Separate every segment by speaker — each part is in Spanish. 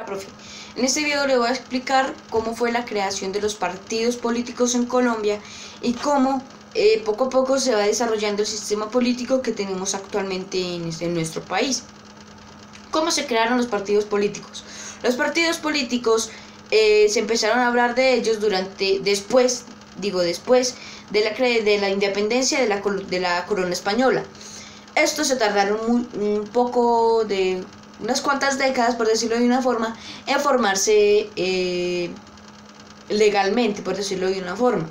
Speaker 1: profe. En este video le voy a explicar cómo fue la creación de los partidos políticos en Colombia y cómo poco a poco se va desarrollando el sistema político que tenemos actualmente en nuestro país. ¿Cómo se crearon los partidos políticos? Los partidos políticos se empezaron a hablar de ellos después de la independencia de la corona española. Estos se tardaron unas cuantas décadas, por decirlo de una forma, en formarse legalmente, por decirlo de una forma.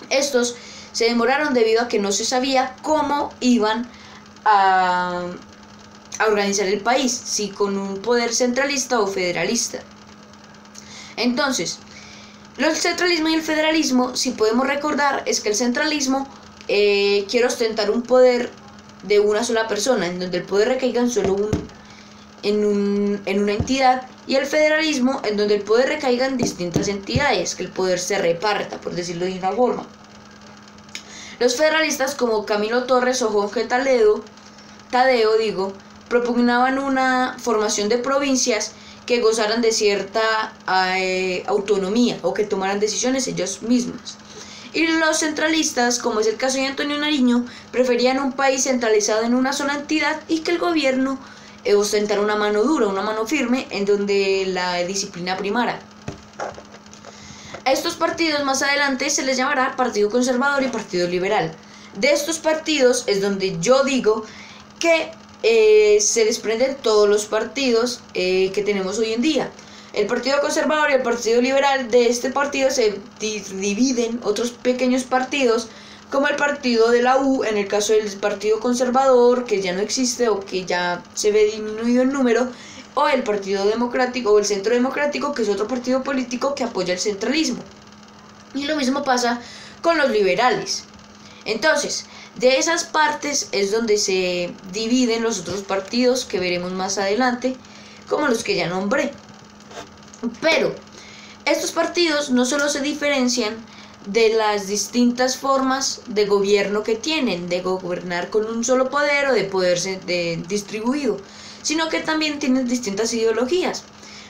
Speaker 1: Estos se demoraron debido a que no se sabía cómo iban a organizar el país, si con un poder centralista o federalista. Entonces, el centralismo y el federalismo, si podemos recordar, es que el centralismo quiere ostentar un poder de una sola persona, en donde el poder recaiga en una entidad, y el federalismo en donde el poder recaiga en distintas entidades, que el poder se reparta, por decirlo de una forma. Los federalistas como Camilo Torres o Jorge Tadeo propugnaban una formación de provincias que gozaran de cierta autonomía o que tomaran decisiones ellos mismos. Y los centralistas, como es el caso de Antonio Nariño, preferían un país centralizado en una sola entidad y que el gobierno ostentara una mano dura, una mano firme, en donde la disciplina primara. A estos partidos más adelante se les llamará Partido Conservador y Partido Liberal. De estos partidos es donde yo digo que se desprenden todos los partidos que tenemos hoy en día. El Partido Conservador y el Partido Liberal, de este partido se dividen otros pequeños partidos, como el partido de la U, en el caso del Partido Conservador, que ya no existe o que ya se ve disminuido en número, o el Partido Democrático o el Centro Democrático, que es otro partido político que apoya el centralismo. Y lo mismo pasa con los liberales. Entonces, de esas partes es donde se dividen los otros partidos que veremos más adelante, como los que ya nombré. Pero estos partidos no solo se diferencian de las distintas formas de gobierno que tienen, de gobernar con un solo poder o de poder distribuido, sino que también tienen distintas ideologías.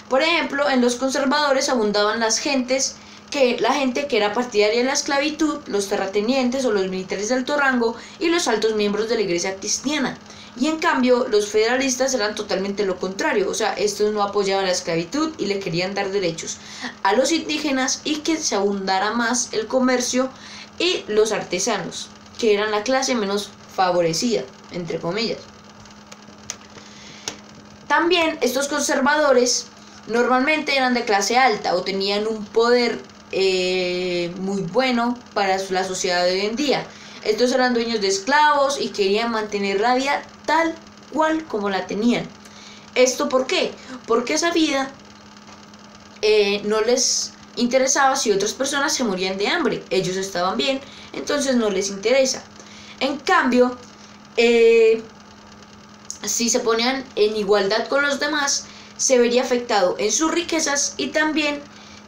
Speaker 1: Por ejemplo, en los conservadores abundaban la gente que era partidaria de la esclavitud, los terratenientes o los militares de alto rango y los altos miembros de la iglesia cristiana. Y en cambio, los federalistas eran totalmente lo contrario, o sea, estos no apoyaban la esclavitud y le querían dar derechos a los indígenas y que se abundara más el comercio y los artesanos, que eran la clase menos favorecida, entre comillas. También estos conservadores normalmente eran de clase alta o tenían un poder muy bueno para la sociedad de hoy en día. Estos eran dueños de esclavos y querían mantener la vida tal cual como la tenían. ¿Esto por qué? Porque esa vida no les interesaba si otras personas se morían de hambre. Ellos estaban bien, entonces no les interesa. En cambio, si se ponían en igualdad con los demás, se vería afectado en sus riquezas y también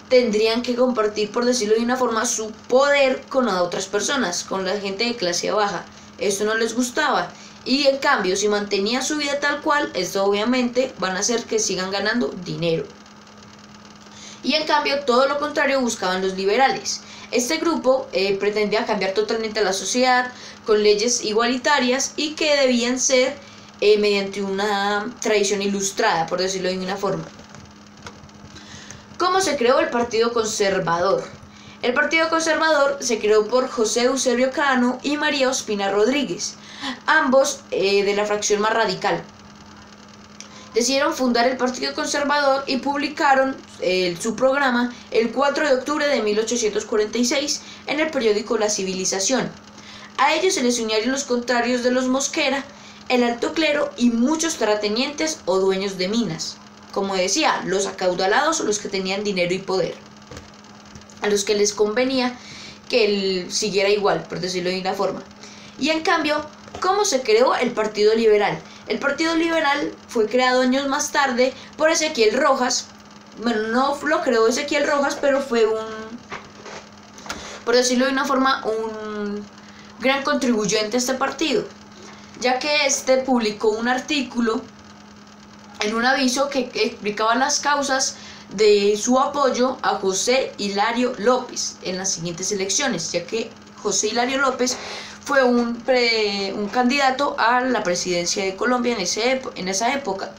Speaker 1: tendrían que compartir, por decirlo de una forma, su poder con otras personas, con la gente de clase baja. Esto no les gustaba. Y en cambio, si mantenían su vida tal cual, esto obviamente van a hacer que sigan ganando dinero. Y en cambio, todo lo contrario buscaban los liberales. Este grupo pretendía cambiar totalmente la sociedad con leyes igualitarias y que debían ser mediante una tradición ilustrada, por decirlo de una forma. ¿Cómo se creó el Partido Conservador? El Partido Conservador se creó por José Eusebio Cano y María Ospina Rodríguez, ambos de la fracción más radical. Decidieron fundar el Partido Conservador y publicaron su programa el 4 de octubre de 1846 en el periódico La Civilización. A ellos se les unieron los contrarios de los Mosquera, el alto clero y muchos terratenientes o dueños de minas. Como decía, los acaudalados o los que tenían dinero y poder, a los que les convenía que él siguiera igual, por decirlo de una forma. Y en cambio, ¿cómo se creó el Partido Liberal? El Partido Liberal fue creado años más tarde por Ezequiel Rojas. Bueno, no lo creó Ezequiel Rojas, pero fue por decirlo de una forma, un gran contribuyente a este partido, ya que este publicó un artículo en un aviso que explicaba las causas de su apoyo a José Hilario López en las siguientes elecciones, ya que José Hilario López fue un candidato a la presidencia de Colombia en esa época.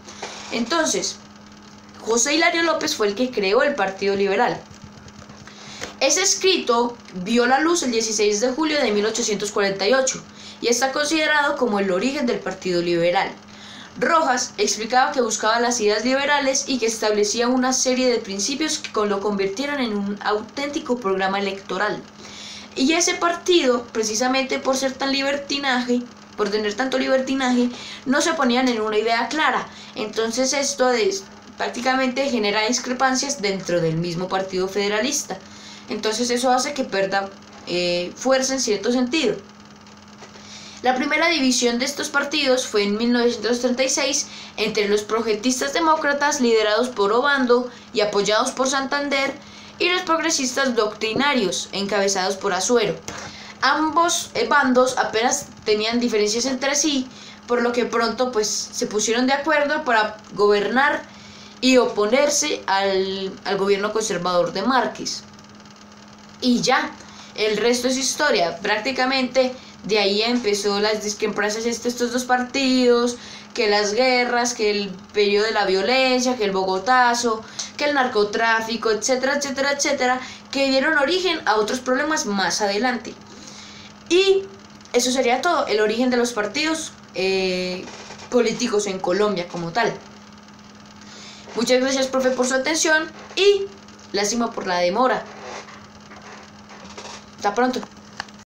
Speaker 1: Entonces, José Hilario López fue el que creó el Partido Liberal. Ese escrito vio la luz el 16 de julio de 1848 y está considerado como el origen del Partido Liberal. Rojas explicaba que buscaba las ideas liberales y que establecía una serie de principios que lo convirtieron en un auténtico programa electoral. Y ese partido, precisamente por ser tan libertinaje, por tener tanto libertinaje, no se ponían en una idea clara. Entonces esto prácticamente genera discrepancias dentro del mismo partido federalista. Entonces eso hace que pierda fuerza en cierto sentido. La primera división de estos partidos fue en 1936 entre los progetistas demócratas liderados por Obando y apoyados por Santander y los progresistas doctrinarios encabezados por Azuero. Ambos bandos apenas tenían diferencias entre sí, por lo que pronto se pusieron de acuerdo para gobernar y oponerse al gobierno conservador de Márquez. Y ya, el resto es historia. Prácticamente de ahí empezó las discrepancias entre estos dos partidos, que las guerras, que el periodo de la violencia, que el Bogotazo, que el narcotráfico, etcétera, etcétera, etcétera, que dieron origen a otros problemas más adelante. Y eso sería todo, el origen de los partidos políticos en Colombia como tal. Muchas gracias, profe, por su atención y lástima por la demora. Hasta pronto.